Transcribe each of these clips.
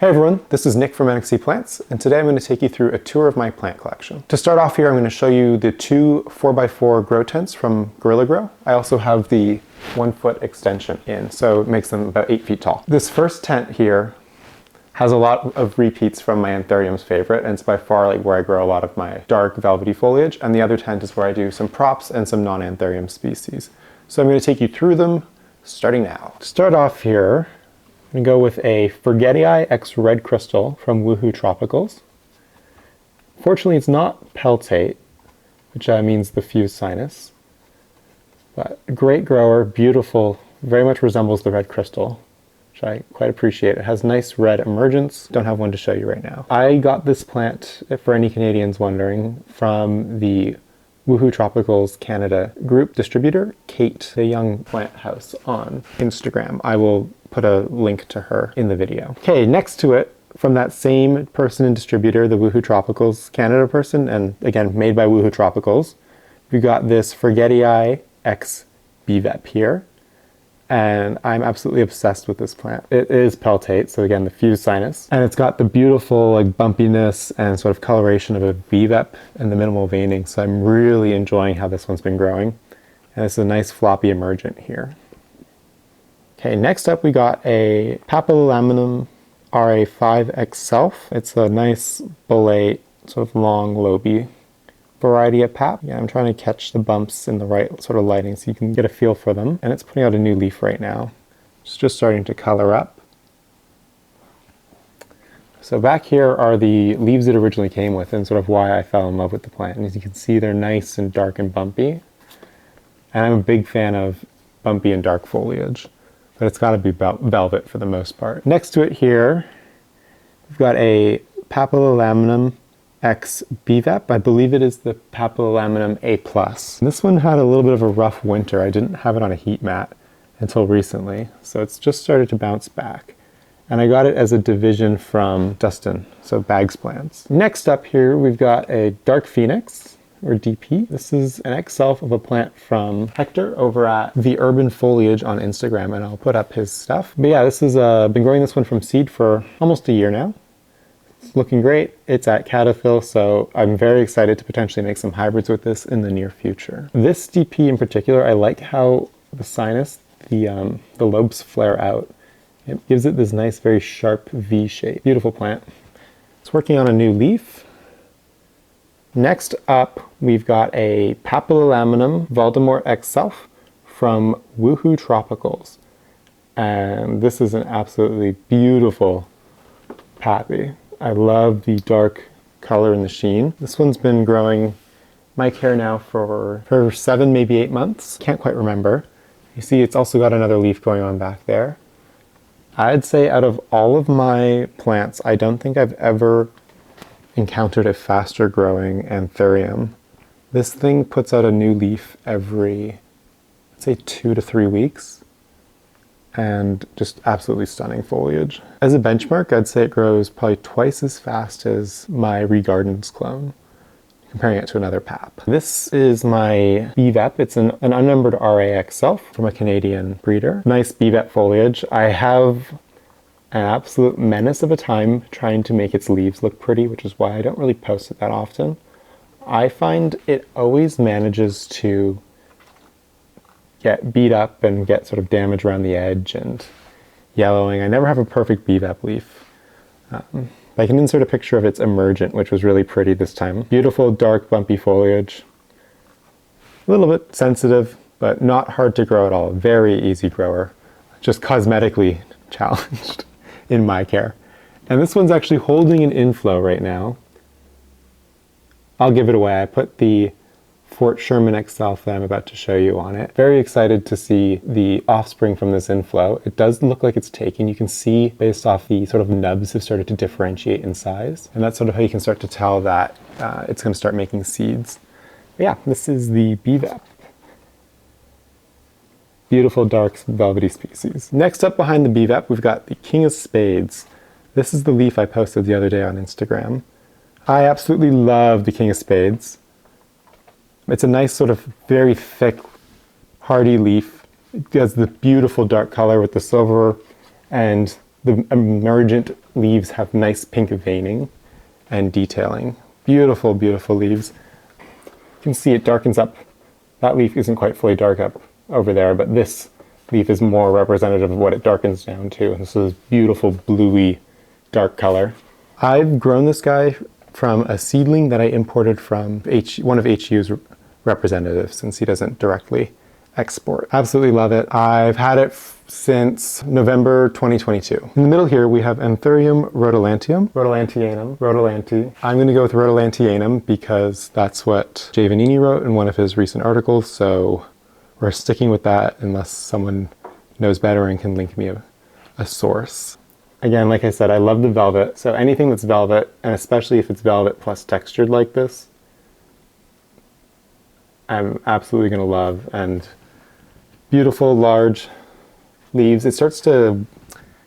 Hey everyone, this is Nick from Houseplant, and today I'm going to take you through a tour of my plant collection. To start off here, I'm going to show you the two 4x4 grow tents from Gorilla Grow. I also have the 1-foot extension in, so it makes them about 8 feet tall. This first tent here has a lot of repeats from my Anthurium's favorite, and it's by far where I grow a lot of my dark velvety foliage, and the other tent is where I do some props and some non-Anthurium species. So I'm going to take you through them, starting now. To start off here, I'm going to go with a Variegated X Red Crystal from Woohoo Tropicals. Fortunately, it's not peltate, which means the fused sinus. But great grower, beautiful, very much resembles the red crystal, which I quite appreciate. It has nice red emergence. Don't have one to show you right now. I got this plant, for any Canadians wondering, from the Woohoo Tropicals Canada group distributor, Kate, the Young Plant House on Instagram. I will put a link to her in the video. Okay, next to it, from that same person and distributor, the Woohoo Tropicals Canada person, and again, made by Woohoo Tropicals, we got this Variegated X BVEP here, and I'm absolutely obsessed with this plant. It is peltate, so again, the fused sinus, and it's got the beautiful bumpiness and sort of coloration of a BVEP and the minimal veining, so I'm really enjoying how this one's been growing. And it's a nice floppy emergent here. Okay, next up we got a Papillonaminum RA5X Self. It's a nice bullate, sort of long, loby variety of pap. Yeah, I'm trying to catch the bumps in the right sort of lighting so you can get a feel for them. And it's putting out a new leaf right now. It's just starting to color up. So back here are the leaves it originally came with and sort of why I fell in love with the plant. And as you can see, they're nice and dark and bumpy. And I'm a big fan of bumpy and dark foliage, but it's got to be velvet for the most part. Next to it here, we've got a Papillonaminum X BVEP. I believe it is the Papillonaminum A+. This one had a little bit of a rough winter. I didn't have it on a heat mat until recently, so it's just started to bounce back. And I got it as a division from Dustin, so Bags Plants. Next up here, we've got a Dark Phoenix, or DP. This is an X-Self of a plant from Hector over at The Urban Foliage on Instagram, and I'll put up his stuff. But yeah, this is been growing this one from seed for almost a year now. It's looking great. It's at Cataphil, so I'm very excited to potentially make some hybrids with this in the near future. This DP in particular, I like how the sinus, the lobes flare out. It gives it this nice, very sharp V shape. Beautiful plant. It's working on a new leaf. Next up, we've got a Papillonaminum Voldemort X Self from Woohoo Tropicals. And this is an absolutely beautiful pappy. I love the dark color and the sheen. This one's been growing my care now for 7, maybe 8 months. Can't quite remember. You see it's also got another leaf going on back there. I'd say out of all of my plants, I don't think I've ever encountered a faster growing Anthurium. This thing puts out a new leaf every, I'd say 2 to 3 weeks, and just absolutely stunning foliage. As a benchmark, I'd say it grows probably twice as fast as my Regardens clone, comparing it to another pap. This is my BVEP. It's an unnumbered RAX Self from a Canadian breeder. Nice BVEP foliage. I have an absolute menace of a time trying to make its leaves look pretty, which is why I don't really post it that often. I find it always manages to get beat up and get sort of damage around the edge and yellowing. I never have a perfect BVEP leaf. I can insert a picture of its emergent, which was really pretty this time. Beautiful, dark, bumpy foliage. A little bit sensitive, but not hard to grow at all. Very easy grower. Just cosmetically challenged in my care. And this one's actually holding an inflow right now. I'll give it away. I put the Fort Sherman X Self that I'm about to show you on it. Very excited to see the offspring from this inflow. It does look like it's taking. You can see based off the sort of nubs have started to differentiate in size. And that's sort of how you can start to tell that it's going to start making seeds. But yeah, this is the BVEP. Beautiful, dark, velvety species. Next up behind the BVEP, we've got the King of Spades. This is the leaf I posted the other day on Instagram. I absolutely love the King of Spades. It's a nice sort of very thick, hardy leaf. It has the beautiful dark color with the silver and The emergent leaves have nice pink veining and detailing. Beautiful, beautiful leaves. You can see it darkens up. That leaf isn't quite fully dark up over there, but this leaf is more representative of what it darkens down to. This is beautiful bluey dark color. I've grown this guy from a seedling that I imported from one of HU's representatives, since he doesn't directly export. Absolutely love it. I've had it since November 2022. In the middle here we have Anthurium rhodolantianum. I'm going to go with rhodolantianum because that's what Jay Vanini wrote in one of his recent articles, so we're sticking with that unless someone knows better and can link me a source. Again, like I said, I love the velvet, so anything that's velvet, and especially if it's velvet plus textured like this, I'm absolutely going to love. And beautiful, large leaves. It starts to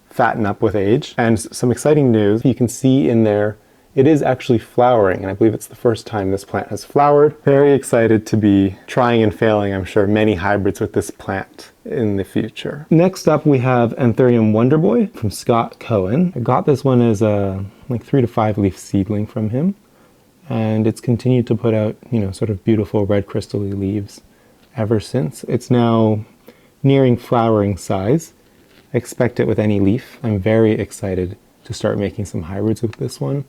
fatten up with age. And some exciting news, you can see in there, it is actually flowering, and I believe it's the first time this plant has flowered. Very excited to be trying and failing, I'm sure, many hybrids with this plant in the future. Next up, we have Anthurium Wonderboy from Scott Cohen. I got this one as a like 3 to 5 leaf seedling from him, and it's continued to put out, sort of beautiful red crystally leaves ever since. It's now nearing flowering size. I expect it with any leaf. I'm very excited to start making some hybrids with this one.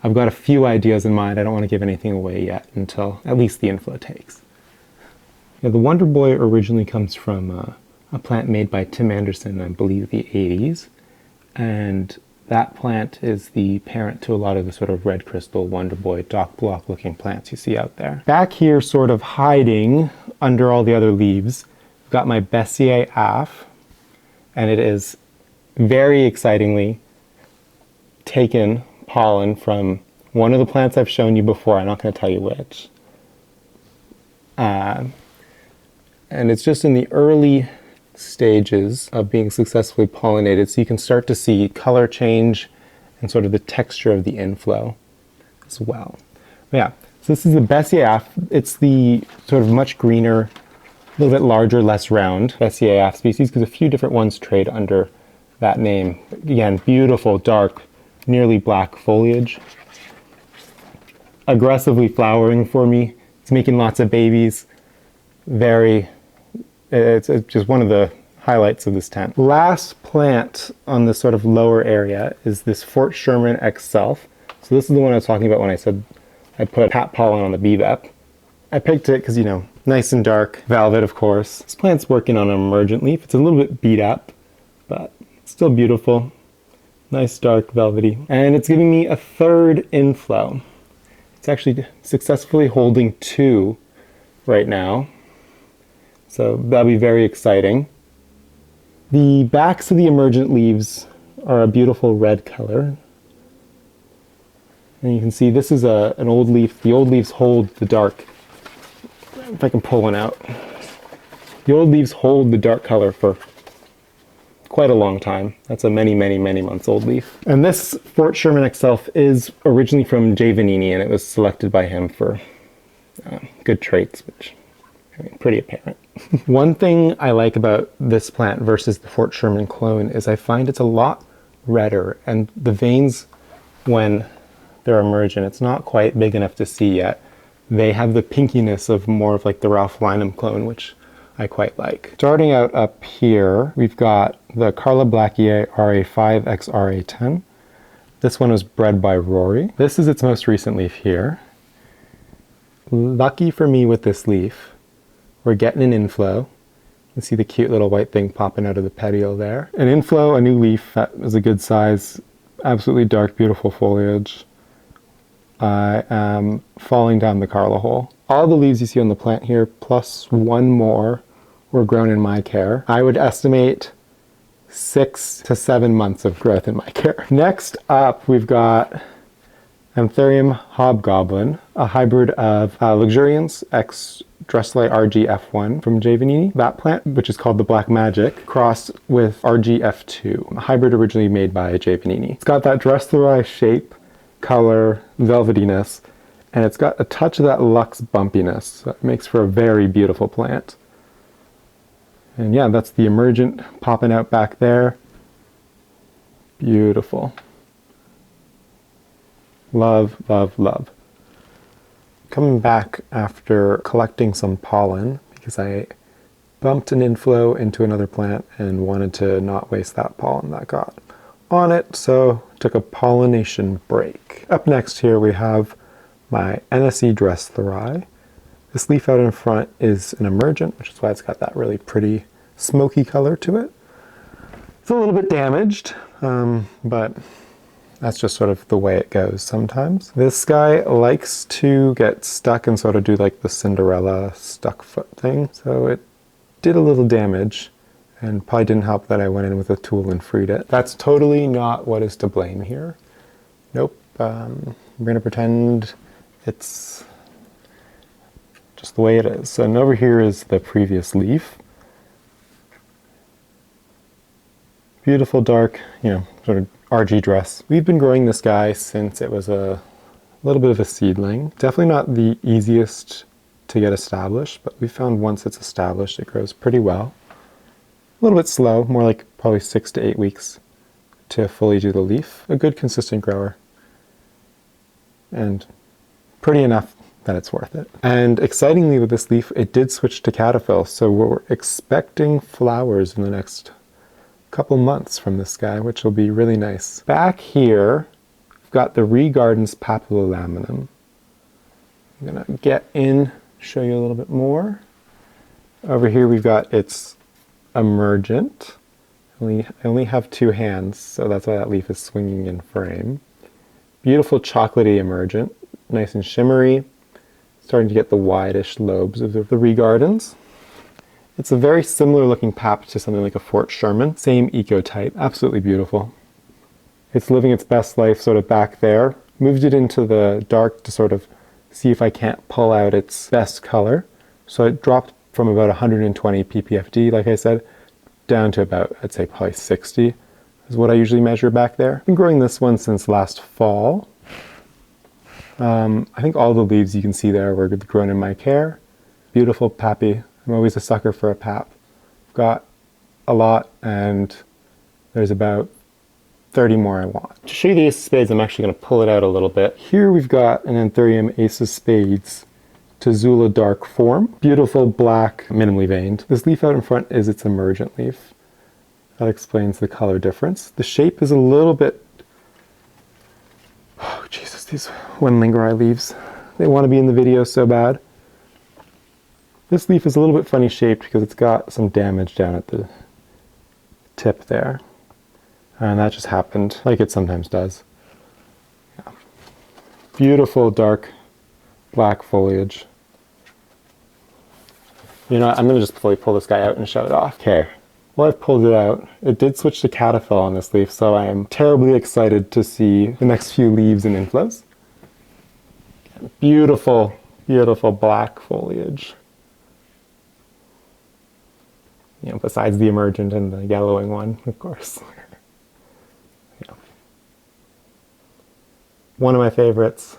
I've got a few ideas in mind. I don't want to give anything away yet until at least the inflow takes. The Wonder Boy originally comes from a plant made by Tim Anderson, I believe the 80s, and that plant is the parent to a lot of the sort of red crystal Wonder Boy dock block looking plants you see out there. Back here, sort of hiding under all the other leaves, I've got my Bessier Af, and it is very excitingly taken pollen from one of the plants I've shown you before. I'm not going to tell you which. And it's just in the early stages of being successfully pollinated, so you can start to see color change and sort of the texture of the inflow as well. But yeah, so this is the Bessier Af. It's the sort of much greener, a little bit larger, less round Bessier Af species, because a few different ones trade under that name. Again, beautiful, dark, nearly black foliage. Aggressively flowering for me. It's making lots of babies. It's just one of the highlights of this tent. Last plant on this sort of lower area is this Fort Sherman X Self. So this is the one I was talking about when I said I put hat pollen on the BVEP. I picked it because, nice and dark. Velvet, of course. This plant's working on an emergent leaf. It's a little bit beat up, but it's still beautiful. Nice, dark, velvety. And it's giving me a third inflow. It's actually successfully holding 2 right now. So that'll be very exciting. The backs of the emergent leaves are a beautiful red color. And you can see this is an old leaf. The old leaves hold the dark. If I can pull one out. The old leaves hold the dark color for quite a long time. That's a many, many, many months old leaf. And this Fort Sherman itself is originally from Jay Vanini, and it was selected by him for good traits, which, pretty apparent. One thing I like about this plant versus the Fort Sherman clone is I find it's a lot redder, and the veins, when they're emergent, it's not quite big enough to see yet. They have the pinkiness of more of like the Ralph Lynham clone, which I quite like. Starting out up here, we've got the Carla Blackier RA5X RA10. This one was bred by Rory. This is its most recent leaf here. Lucky for me with this leaf, we're getting an inflow. You can see the cute little white thing popping out of the petiole there. An inflow, a new leaf that was a good size, absolutely dark, beautiful foliage. I am falling down the Carla hole. All the leaves you see on the plant here, plus one more, were grown in my care. I would estimate 6 to 7 months of growth in my care. Next up, we've got Anthurium Hobgoblin, a hybrid of Luxuriance X Dressler RGF1 from Jay Vanini. That plant, which is called the Black Magic, crossed with RGF2, a hybrid originally made by Jay Vanini. It's got that Dressler shape, color, velvetyness, and it's got a touch of that luxe bumpiness. So it makes for a very beautiful plant. And yeah, that's the emergent popping out back there. Beautiful. Love, love, love. Coming back after collecting some pollen, because I bumped an inflow into another plant and wanted to not waste that pollen that got on it, so took a pollination break. Up next here we have my NSE Dressleri. This leaf out in front is an emergent, which is why it's got that really pretty smoky color to it. It's a little bit damaged, but that's just sort of the way it goes sometimes. This guy likes to get stuck and sort of do like the Cinderella stuck foot thing. So it did a little damage and probably didn't help that I went in with a tool and freed it. That's totally not what is to blame here. Nope, we're gonna pretend it's just the way it is. And over here is the previous leaf. Beautiful dark, sort of RG dress. We've been growing this guy since it was a little bit of a seedling. Definitely not the easiest to get established, but we found once it's established, it grows pretty well. A little bit slow, more like probably 6 to 8 weeks to fully do the leaf. A good consistent grower. And pretty enough that it's worth it. And excitingly with this leaf, it did switch to caterpillar, so we're expecting flowers in the next couple months from this guy, which will be really nice. Back here, we've got the Regardens papillolaminum. I'm gonna get in, show you a little bit more. Over here we've got its emergent. I only have 2 hands, so that's why that leaf is swinging in frame. Beautiful chocolatey emergent, nice and shimmery. Starting to get the wideish lobes of the Regardens. It's a very similar looking pap to something like a Fort Sherman. Same ecotype, absolutely beautiful. It's living its best life sort of back there. Moved it into the dark to sort of see if I can't pull out its best color. So it dropped from about 120 ppfd, like I said, down to about, I'd say probably 60 is what I usually measure back there. I've been growing this one since last fall. I think all the leaves you can see there were grown in my care. Beautiful pappy. I'm always a sucker for a pap. I've got a lot and there's about 30 more I want. To show you the ace of spades, I'm actually going to pull it out a little bit. Here we've got an Anthurium ace of spades to Zula dark form. Beautiful black, minimally veined. This leaf out in front is its emergent leaf. That explains the color difference. The shape is a little bit, oh Jesus, these Wenlingeri leaves. They want to be in the video so bad. This leaf is a little bit funny shaped because it's got some damage down at the tip there. And that just happened, like it sometimes does. Yeah. Beautiful dark black foliage. You know what, I'm gonna just fully pull this guy out and show it off. Okay, well I've pulled it out. It did switch to caterpillar on this leaf, so I am terribly excited to see the next few leaves and inflows. Beautiful, beautiful black foliage. You know, besides the emergent and the yellowing one, of course. Yeah. One of my favorites.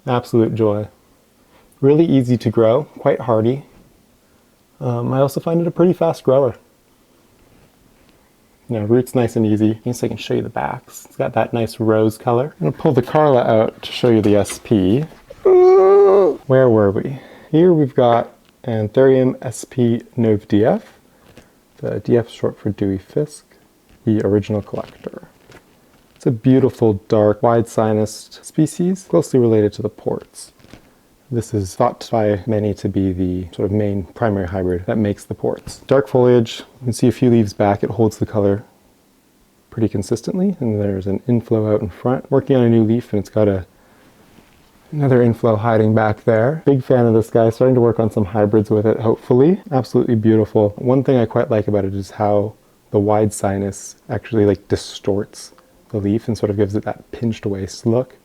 Absolute joy. Really easy to grow, quite hardy. I also find it a pretty fast grower. You know, roots nice and easy. I guess I can show you the backs. It's got that nice rose color. I'm gonna pull the Carla out to show you the SP. Where were we? Here we've got Anthurium SP Nov DF. The DF is short for Dewy Fisk, the original collector. It's a beautiful, dark, wide sinused species, closely related to the ports. This is thought by many to be the sort of main primary hybrid that makes the ports. Dark foliage, you can see a few leaves back, it holds the color pretty consistently, and there's an inflow out in front. Working on a new leaf, and it's got another inflow hiding back there. Big fan of this guy, starting to work on some hybrids with it, hopefully. Absolutely beautiful. One thing I quite like about it is how the wide sinus actually like distorts the leaf and sort of gives it that pinched waist look.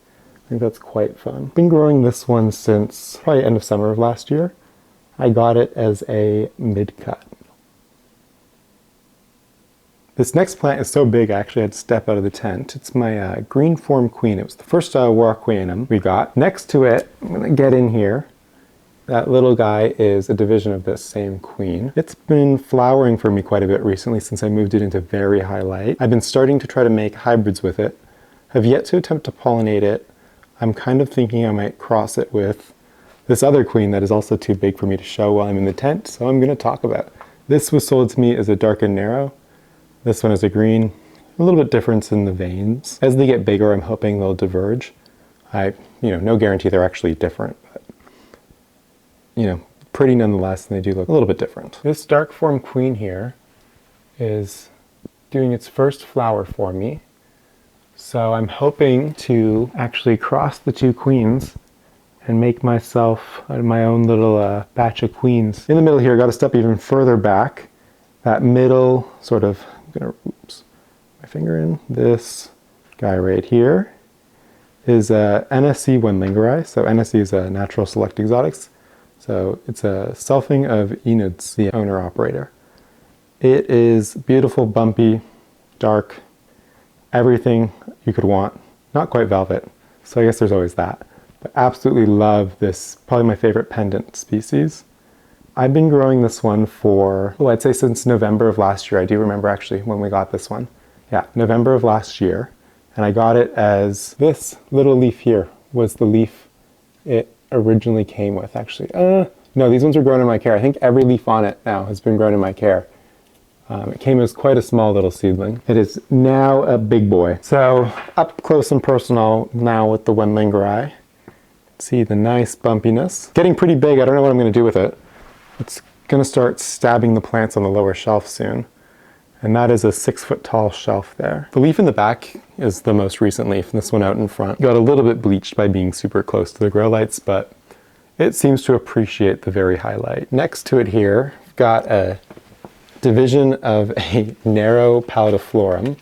I think that's quite fun. Been growing this one since probably end of summer of last year. I got it as a mid-cut. This next plant is so big I actually had to step out of the tent. It's my green form queen. It was the first Warqueanum we got. Next to it, I'm gonna get in here. That little guy is a division of this same queen. It's been flowering for me quite a bit recently since I moved it into very high light. I've been starting to try to make hybrids with it. Have yet to attempt to pollinate it. I'm kind of thinking I might cross it with this other queen that is also too big for me to show while I'm in the tent, so I'm going to talk about it. This was sold to me as a dark and narrow. This one is a green. A little bit difference in the veins. As they get bigger, I'm hoping they'll diverge. No guarantee they're actually different, but pretty nonetheless, and they do look a little bit different. This dark form queen here is doing its first flower for me. So I'm hoping to actually cross the two queens and make myself my own little batch of queens. In the middle here, I got to step even further back. That middle sort of, I'm gonna, oops, my finger in. This guy right here is NSC Wenlingeri. So NSC is a Natural Select Exotics. So it's a selfing of Enid's, the owner-operator. It is beautiful, bumpy, dark, everything you could want. Not quite velvet, so I guess there's always that. But absolutely love this, probably my favorite pendant species. I've been growing this one for, I'd say since November of last year. I do remember actually when we got this one. Yeah, November of last year. And I got it as this little leaf here was the leaf it originally came with, actually. No, these ones were grown in my care. I think every leaf on it now has been grown in my care. It came as quite a small little seedling. It is now a big boy. So up close and personal now with the Wenlingeri. See the nice bumpiness. Getting pretty big. I don't know what I'm going to do with it. It's going to start stabbing the plants on the lower shelf soon. And that is a 6-foot tall shelf there. The leaf in the back is the most recent leaf, and this one out in front got a little bit bleached by being super close to the grow lights, but it seems to appreciate the very high light. Next to it here, we've got a division of a narrow Pallitiflorum. I'm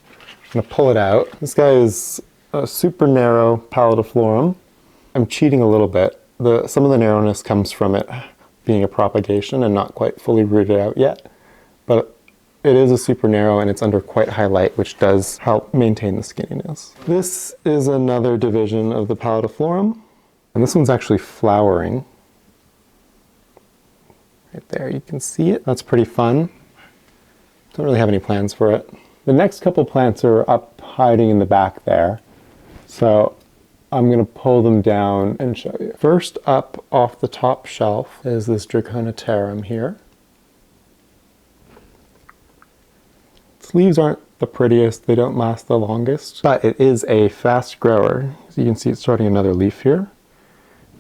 gonna pull it out. This guy is a super narrow Pallitiflorum. I'm cheating a little bit. Some of the narrowness comes from it being a propagation and not quite fully rooted out yet, but it is a super narrow and it's under quite high light, which does help maintain the skinniness. This is another division of the Pallitiflorum, and this one's actually flowering. Right there, you can see it. That's pretty fun. Don't really have any plans for it. The next couple plants are up hiding in the back there, so I'm going to pull them down and show you. First up off the top shelf is this Draconitarum here. Its leaves aren't the prettiest, they don't last the longest, but it is a fast grower. As you can see, it's starting another leaf here.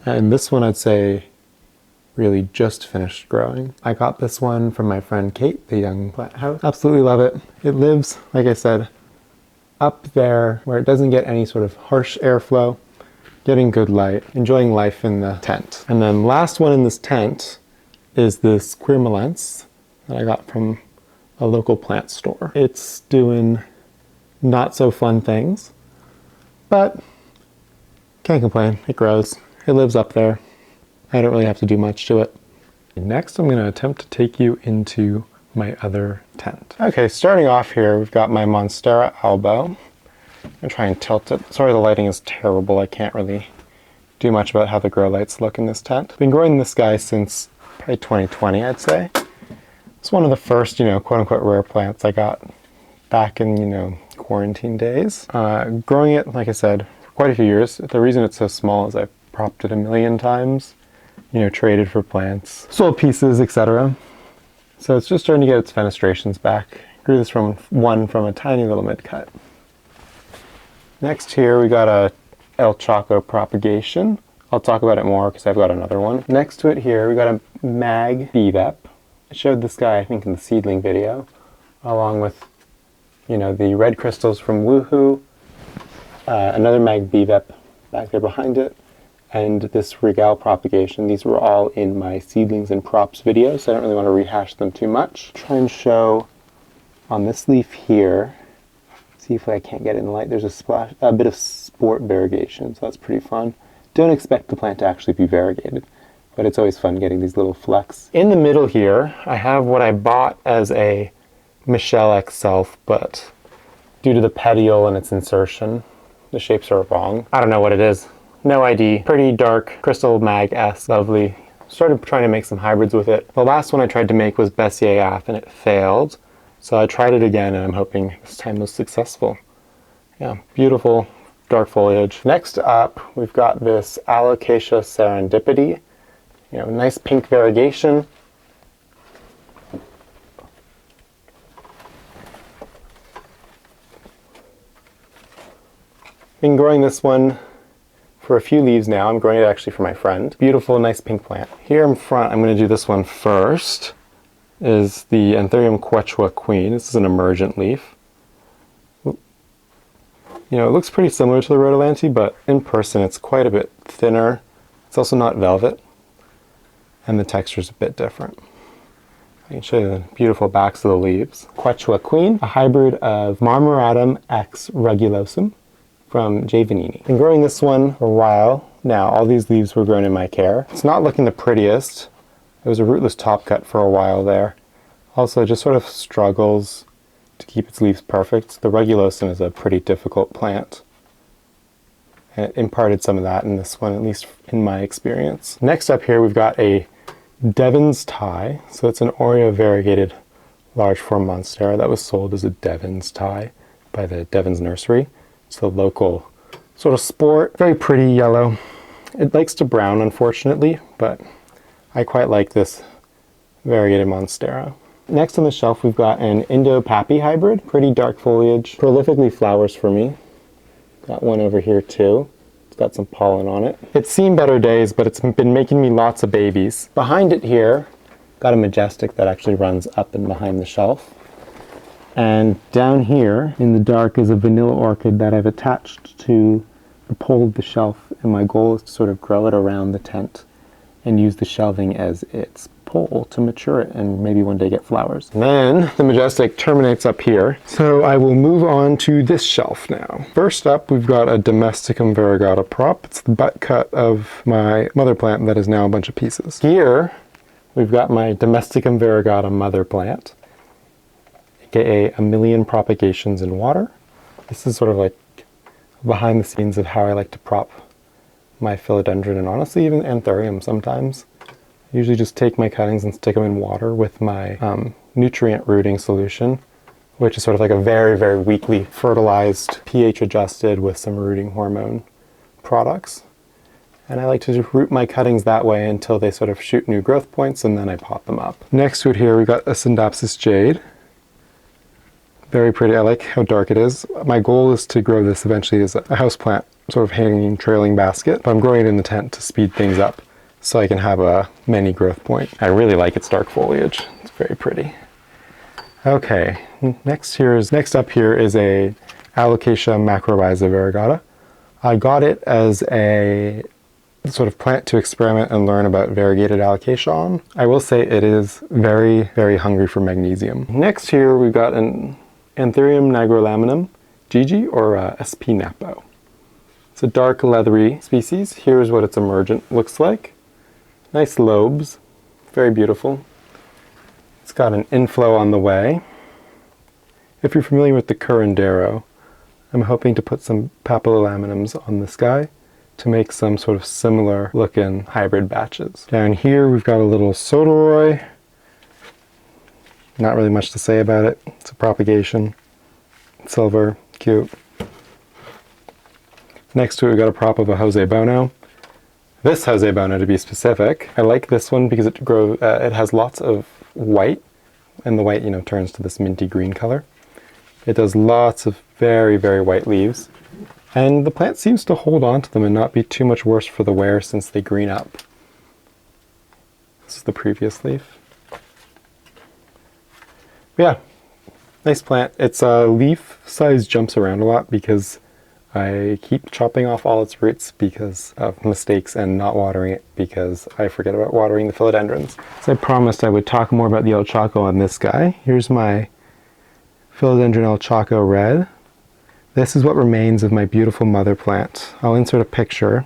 And this one I'd say really just finished growing. I got this one from my friend Kate, the Young Plant House. Absolutely love it. It lives, like I said, up there where it doesn't get any sort of harsh airflow, getting good light, enjoying life in the tent. And then last one in this tent is this Quirmalence that I got from a local plant store. It's doing not so fun things, but can't complain. It grows. It lives up there. I don't really have to do much to it. Next, I'm going to attempt to take you into my other tent. Okay, starting off here, we've got my Monstera albo. I'm going to try and tilt it. Sorry, the lighting is terrible. I can't really do much about how the grow lights look in this tent. I've been growing this guy since probably 2020, I'd say. It's one of the first, quote-unquote rare plants I got back in, quarantine days. Growing it, like I said, for quite a few years. The reason it's so small is I've propped it a million times, traded for plants, sold pieces, etc. So it's just starting to get its fenestrations back. Grew this from a tiny little mid-cut. Next here we got a El Chaco propagation. I'll talk about it more because I've got another one. Next to it here we got a Mag BVEP. I showed this guy, I think, in the seedling video, along with, the red crystals from Woohoo, another Mag BVEP back there behind it, and this Regal propagation. These were all in my seedlings and props video, so I don't really want to rehash them too much. Try and show on this leaf here, see if I can't get it in the light, there's a bit of sport variegation, so that's pretty fun. Don't expect the plant to actually be variegated, but it's always fun getting these little flecks. In the middle here, I have what I bought as a Michelle X Self, but due to the petiole and its insertion, the shapes are wrong. I don't know what it is. No ID. Pretty dark, crystal mag-esque, lovely Started trying to make some hybrids with it. The last one I tried to make was Bessier Ath and it failed. So I tried it again and I'm hoping this time was successful. Yeah, beautiful dark foliage. Next up, we've got this Alocasia serendipity. You know, nice pink variegation. Been growing this one for a few leaves now. I'm growing it actually for my friend. Beautiful, nice pink plant. Here in front, I'm going to do this one first, is the Anthurium Quechua Queen. This is an emergent leaf. You know, it looks pretty similar to the Rhodolanthi, but in person it's quite a bit thinner. It's also not velvet, and the texture is a bit different. I can show you the beautiful backs of the leaves. Quechua Queen, a hybrid of Marmoratum x rugulosum from J. Vanini. Been growing this one for a while now. All these leaves were grown in my care. It's not looking the prettiest. It was a rootless top cut for a while there. Also, it just sort of struggles to keep its leaves perfect. The rugulosum is a pretty difficult plant. And it imparted some of that in this one, at least in my experience. Next up here, we've got a Devon's tie. So it's an Oreo variegated large form monstera that was sold as a Devon's tie by the Devon's Nursery. It's a local sort of sport. Very pretty yellow. It likes to brown, unfortunately, but I quite like this variegated monstera. Next on the shelf, we've got an Indo-Pappy hybrid. Pretty dark foliage. Prolifically flowers for me. Got one over here too. It's got some pollen on it. It's seen better days, but it's been making me lots of babies. Behind it here, got a majestic that actually runs up and behind the shelf. And down here in the dark is a vanilla orchid that I've attached to the pole of the shelf, and my goal is to sort of grow it around the tent and use the shelving as its pole to mature it and maybe one day get flowers. And then the majestic terminates up here. So I will move on to this shelf now. First up, we've got a Domesticum variegata prop. It's the butt cut of my mother plant that is now a bunch of pieces. Here, we've got my Domesticum variegata mother plant, aka a million propagations in water. This is sort of like behind the scenes of how I like to prop my philodendron and honestly even Anthurium sometimes. I usually just take my cuttings and stick them in water with my nutrient rooting solution, which is sort of like a very, very weakly fertilized, pH adjusted with some rooting hormone products. And I like to just root my cuttings that way until they sort of shoot new growth points, and then I pot them up. Next to it here, we've got a Syndapsis jade. Very pretty. I like how dark it is. My goal is to grow this eventually as a houseplant, sort of hanging, trailing basket, but I'm growing it in the tent to speed things up so I can have a mini growth point. I really like its dark foliage. It's very pretty. Okay, next up here is a Alocasia macrorhiza variegata. I got it as a sort of plant to experiment and learn about variegated alocasia on. I will say it is very, very hungry for magnesium. Next here we've got an Anthurium nigrolaminum Gigi, or SP Napo. It's a dark leathery species. Here's what its emergent looks like. Nice lobes, very beautiful. It's got an inflow on the way. If you're familiar with the Curandero, I'm hoping to put some papilolaminums on this guy to make some sort of similar looking hybrid batches. Down here we've got a little Soderoy. Not really much to say about it. It's a propagation. Silver, cute. Next to it we've got a prop of a Jose Bono. This Jose Bono, to be specific, I like this one because it has lots of white, and the white, you know, turns to this minty green color. It does lots of very, very white leaves, and the plant seems to hold on to them and not be too much worse for the wear since they green up. This is the previous leaf. Yeah, nice plant. Its leaf size jumps around a lot because I keep chopping off all its roots because of mistakes and not watering it because I forget about watering the philodendrons. So I promised I would talk more about the El Chaco on this guy. Here's my philodendron El Chaco red. This is what remains of my beautiful mother plant. I'll insert a picture.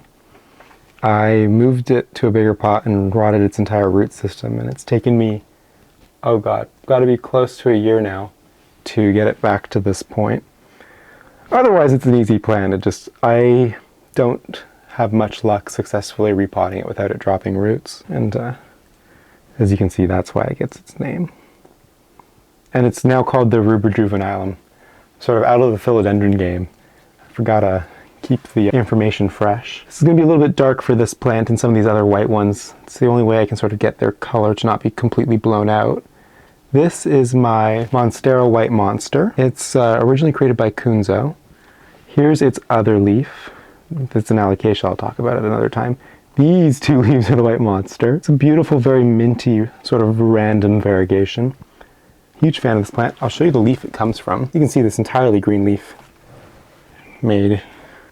I moved it to a bigger pot and rotted its entire root system, and it's taken me, oh god, got to be close to a year now to get it back to this point. Otherwise, it's an easy plant. I don't have much luck successfully repotting it without it dropping roots. And as you can see, that's why it gets its name. And it's now called the Rubra juvenilum. Sort of out of the philodendron game. I forgot to keep the information fresh. This is going to be a little bit dark for this plant and some of these other white ones. It's the only way I can sort of get their color to not be completely blown out. This is my Monstera White Monster. It's originally created by Kunzo. Here's its other leaf. If it's an alocasia, I'll talk about it another time. These two leaves are the White Monster. It's a beautiful, very minty, sort of random variegation. Huge fan of this plant. I'll show you the leaf it comes from. You can see this entirely green leaf made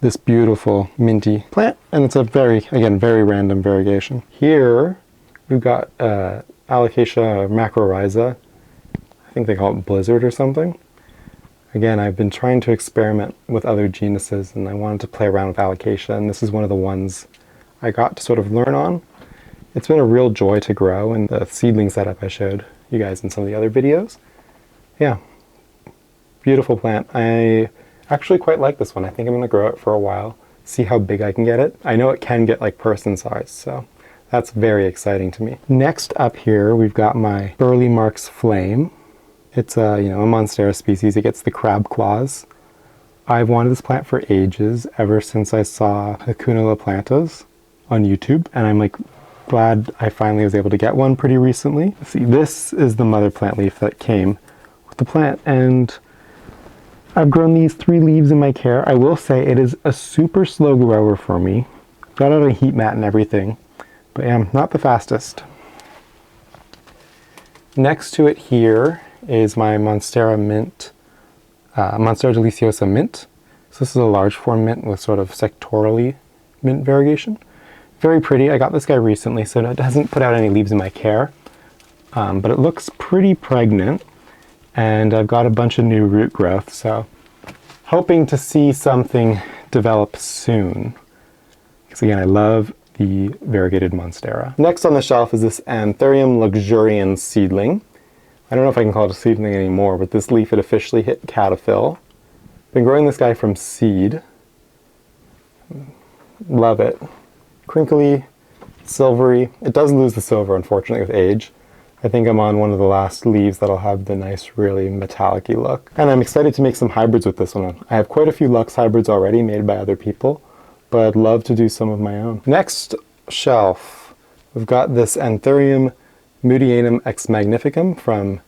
this beautiful minty plant, and it's a very, again, very random variegation. Here we've got Alocasia macrorhiza. I think they call it Blizzard or something. Again, I've been trying to experiment with other genuses, and I wanted to play around with Alocasia, and this is one of the ones I got to sort of learn on. It's been a real joy to grow, and the seedling setup I showed you guys in some of the other videos. Yeah, beautiful plant. I actually quite like this one. I think I'm going to grow it for a while, see how big I can get it. I know it can get like person size, so that's very exciting to me. Next up here, we've got my Burley Marks Flame. It's a Monstera species. It gets the crab claws. I've wanted this plant for ages, ever since I saw Hakuna La Plantas on YouTube, and I'm like glad I finally was able to get one pretty recently. See, this is the mother plant leaf that came with the plant, and I've grown these 3 leaves in my care. I will say it is a super slow grower for me. Got out a heat mat and everything, but yeah, not the fastest. Next to it here is my Monstera mint, Monstera deliciosa mint. So this is a large form mint with sort of sectorally mint variegation. Very pretty. I got this guy recently, so it hasn't put out any leaves in my care, but it looks pretty pregnant, and I've got a bunch of new root growth, so hoping to see something develop soon. Because again, I love the variegated Monstera. Next on the shelf is this Anthurium luxurians seedling. I don't know if I can call it a seedling anymore, but this leaf had officially hit caterpillar. Been growing this guy from seed. Love it. Crinkly, silvery. It does lose the silver, unfortunately, with age. I think I'm on one of the last leaves that'll have the nice, really metallic-y look. And I'm excited to make some hybrids with this one. I have quite a few Lux hybrids already made by other people, but I'd love to do some of my own. Next shelf, we've got this Anthurium Mudianum ex magnificum from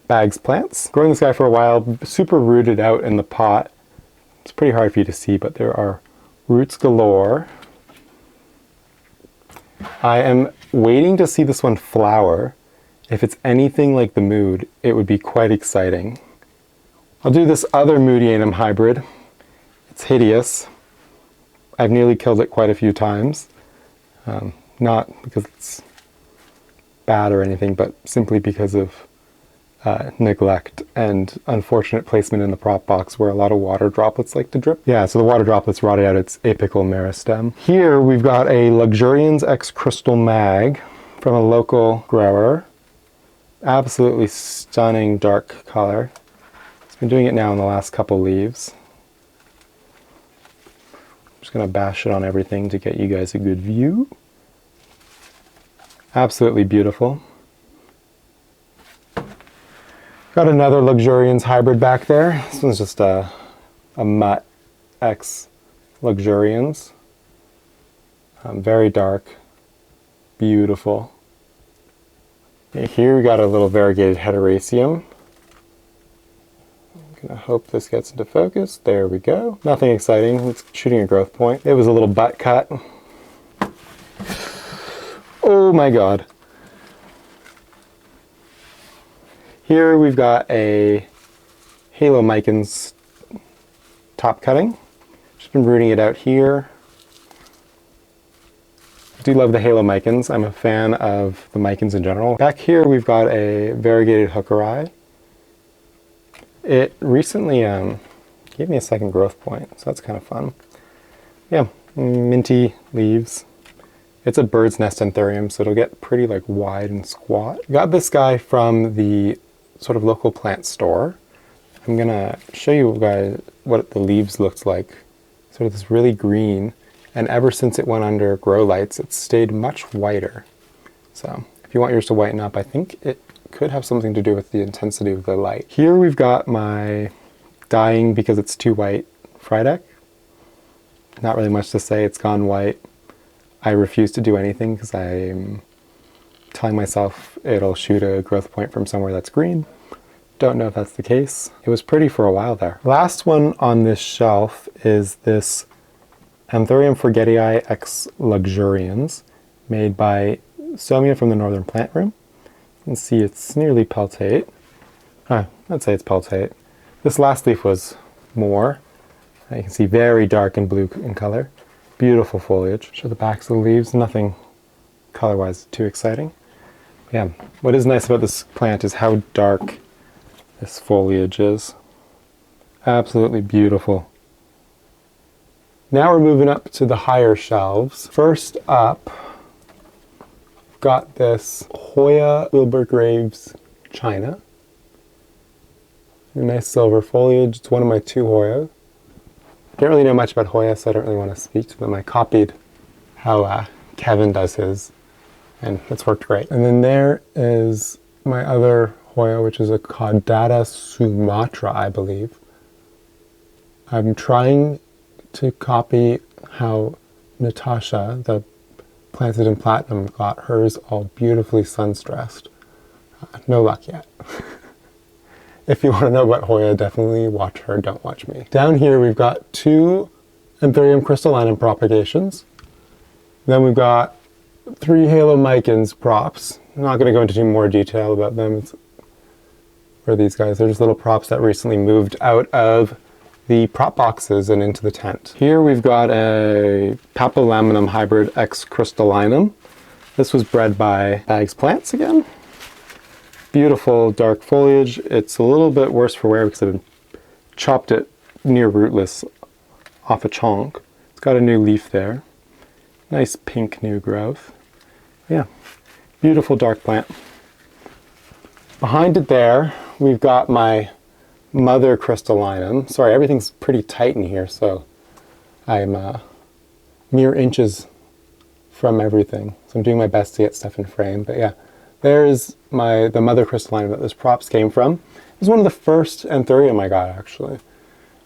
Bags Plants. Growing this guy for a while, super rooted out in the pot. It's pretty hard for you to see, but there are roots galore. I am waiting to see this one flower. If it's anything like the Mood, it would be quite exciting. I'll do this other Mudianum hybrid. It's hideous. I've nearly killed it quite a few times. Not because it's bad or anything, but simply because of neglect and unfortunate placement in the prop box where a lot of water droplets like to drip. Yeah, so the water droplets rotted out its apical meristem. Here we've got a Luxurians X Crystal Mag from a local grower. Absolutely stunning dark color. It's been doing it now in the last couple leaves. I'm just gonna bash it on everything to get you guys a good view. Absolutely beautiful. Got another Luxurians hybrid back there. This one's just a Mutt X Luxurians. Very dark, beautiful. Here we got a little variegated Heteroraceum. I'm gonna hope this gets into focus. There we go. Nothing exciting. It's shooting a growth point. It was a little butt cut. Oh my god. Here we've got a Halomycans top cutting. Just been rooting it out here. I do love the Halomycans. I'm a fan of the Mycans in general. Back here we've got a variegated Hookeri. It recently gave me a second growth point, so that's kind of fun. Yeah, minty leaves. It's a bird's nest Anthurium, so it'll get pretty like wide and squat. Got this guy from the sort of local plant store. I'm gonna show you guys what the leaves looked like. Sort of this really green. And ever since it went under grow lights, it's stayed much whiter. So if you want yours to whiten up, I think it could have something to do with the intensity of the light. Here we've got my dying because it's too white Frydek. Not really much to say, it's gone white. I refuse to do anything because I'm telling myself it'll shoot a growth point from somewhere that's green. Don't know if that's the case. It was pretty for a while there. Last one on this shelf is this Anthurium forgetii X luxurians, made by Somia from the Northern Plant Room. You can see it's nearly peltate. I'd say it's peltate. This last leaf was more. You can see very dark and blue in color. Beautiful foliage. Show the backs of the leaves. Nothing color-wise too exciting. Yeah, what is nice about this plant is how dark this foliage is. Absolutely beautiful. Now we're moving up to the higher shelves. First up, we've got this Hoya Wilbur Graves China. A nice silver foliage. It's one of my 2 Hoya. Don't really know much about Hoya, so I don't really want to speak to them. I copied how Kevin does his, and it's worked great. And then there is my other Hoya, which is a Caudata Sumatra, I believe. I'm trying to copy how Natasha, the Planted in Platinum, got hers all beautifully sun-stressed. No luck yet. If you want to know about Hoya, definitely watch her, don't watch me. Down here we've got 2 Anthurium crystallinum propagations. Then we've got 3 Halomycans props. I'm not going to go into too more detail about them. For these guys, they're just little props that recently moved out of the prop boxes and into the tent. Here we've got a Papilamenum hybrid X crystallinum. This was bred by Bags Plants again. Beautiful dark foliage. It's a little bit worse for wear because I've chopped it near rootless off a chonk. It's got a new leaf there. Nice pink new growth. Yeah, beautiful dark plant. Behind it there, we've got my mother crystallinum. Sorry, everything's pretty tight in here, so I'm mere inches from everything. So I'm doing my best to get stuff in frame, but yeah. There's the mother crystallinum that those props came from. It was one of the first Anthurium I got, actually.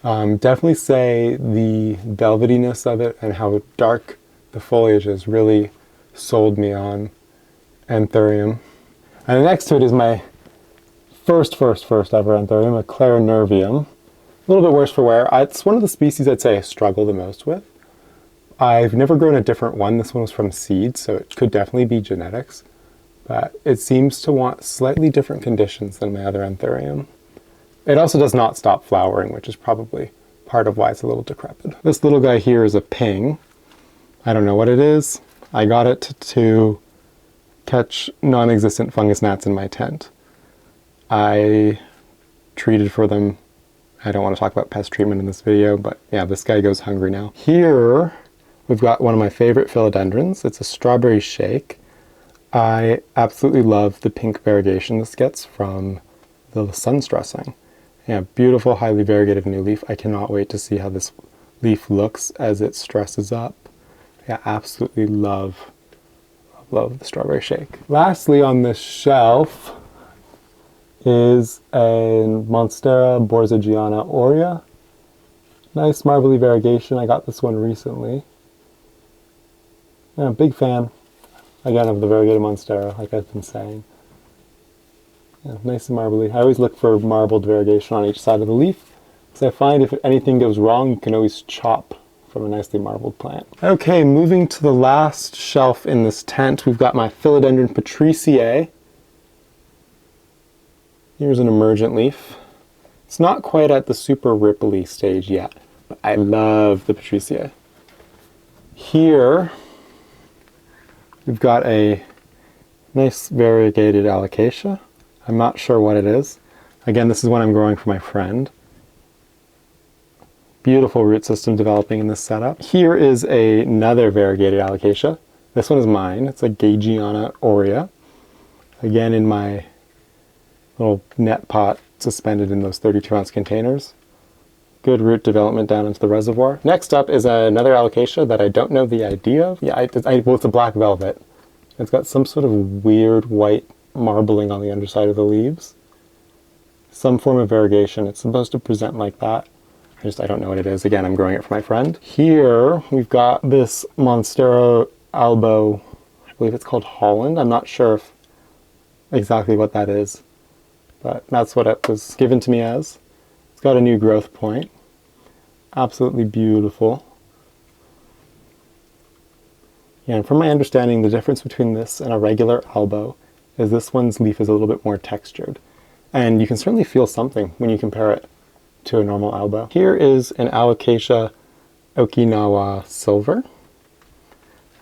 Definitely say the velvetyness of it and how dark the foliage is really sold me on Anthurium. And next to it is my first ever Anthurium, a Clarinervium. A little bit worse for wear. It's one of the species I'd say I struggle the most with. I've never grown a different one. This one was from seed, so it could definitely be genetics. But it seems to want slightly different conditions than my other Anthurium. It also does not stop flowering, which is probably part of why it's a little decrepit. This little guy here is a ping. I don't know what it is. I got it to catch non-existent fungus gnats in my tent. I treated for them. I don't want to talk about pest treatment in this video, but yeah, this guy goes hungry now. Here, we've got one of my favorite philodendrons. It's a strawberry shake. I absolutely love the pink variegation this gets from the sun stressing. Yeah, beautiful, highly variegated new leaf. I cannot wait to see how this leaf looks as it stresses up. Yeah, absolutely love the strawberry shake. Lastly on this shelf is a Monstera borzigiana aurea. Nice marbly variegation. I got this one recently. Yeah, big fan. Again, of the variegated Monstera, like I've been saying. Yeah, nice and marbly. I always look for marbled variegation on each side of the leaf, because I find if anything goes wrong, you can always chop from a nicely marbled plant. Okay, moving to the last shelf in this tent, we've got my Philodendron patriciae. Here's an emergent leaf. It's not quite at the super ripply stage yet, but I love the patriciae. Here, we've got a nice variegated alocasia. I'm not sure what it is. Again, this is one I'm growing for my friend. Beautiful root system developing in this setup. Here is another variegated alocasia. This one is mine. It's a Gagiana aurea. Again, in my little net pot suspended in those 32-ounce containers. Good root development down into the reservoir. Next up is another alocasia that I don't know the idea of. Yeah, well, it's a black velvet. It's got some sort of weird white marbling on the underside of the leaves. Some form of variegation. It's supposed to present like that. I don't know what it is. Again, I'm growing it for my friend. Here, we've got this Monstera albo. I believe it's called Holland. I'm not sure if exactly what that is, but that's what it was given to me as. It's got a new growth point. Absolutely beautiful. Yeah, and from my understanding, the difference between this and a regular albo is this one's leaf is a little bit more textured. And you can certainly feel something when you compare it to a normal albo. Here is an Alocasia Okinawa Silver.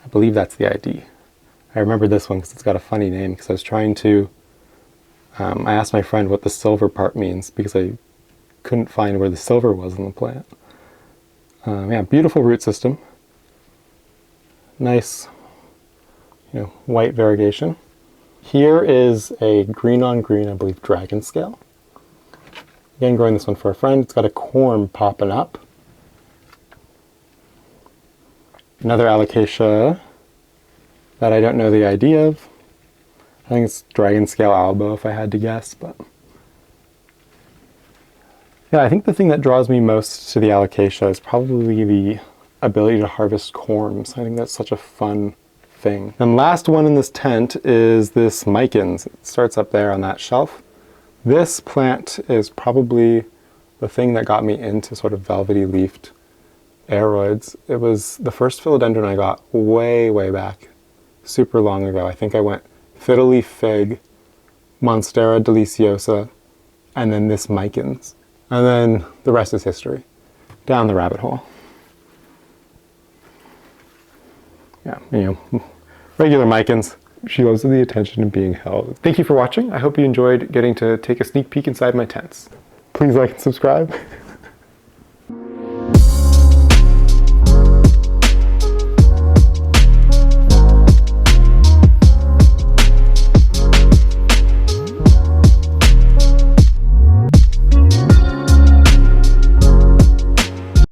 I believe that's the ID. I remember this one because it's got a funny name, because I was trying to, I asked my friend what the silver part means because I couldn't find where the silver was in the plant. Yeah, beautiful root system. Nice, white variegation. Here is a green on green, I believe, dragon scale. Again, growing this one for a friend. It's got a corm popping up. Another Alocasia that I don't know the idea of. I think it's dragon scale albo if I had to guess, but yeah, I think the thing that draws me most to the Alocasia is probably the ability to harvest corms. I think that's such a fun thing. And last one in this tent is this Micans. It starts up there on that shelf. This plant is probably the thing that got me into sort of velvety leafed aeroids. It was the first philodendron I got way, way back, super long ago. I think I went fiddle-leaf fig, Monstera deliciosa, and then this Micans. And then the rest is history. Down the rabbit hole. Yeah, regular Micans. She loves the attention and being held. Thank you for watching. I hope you enjoyed getting to take a sneak peek inside my tents. Please like and subscribe.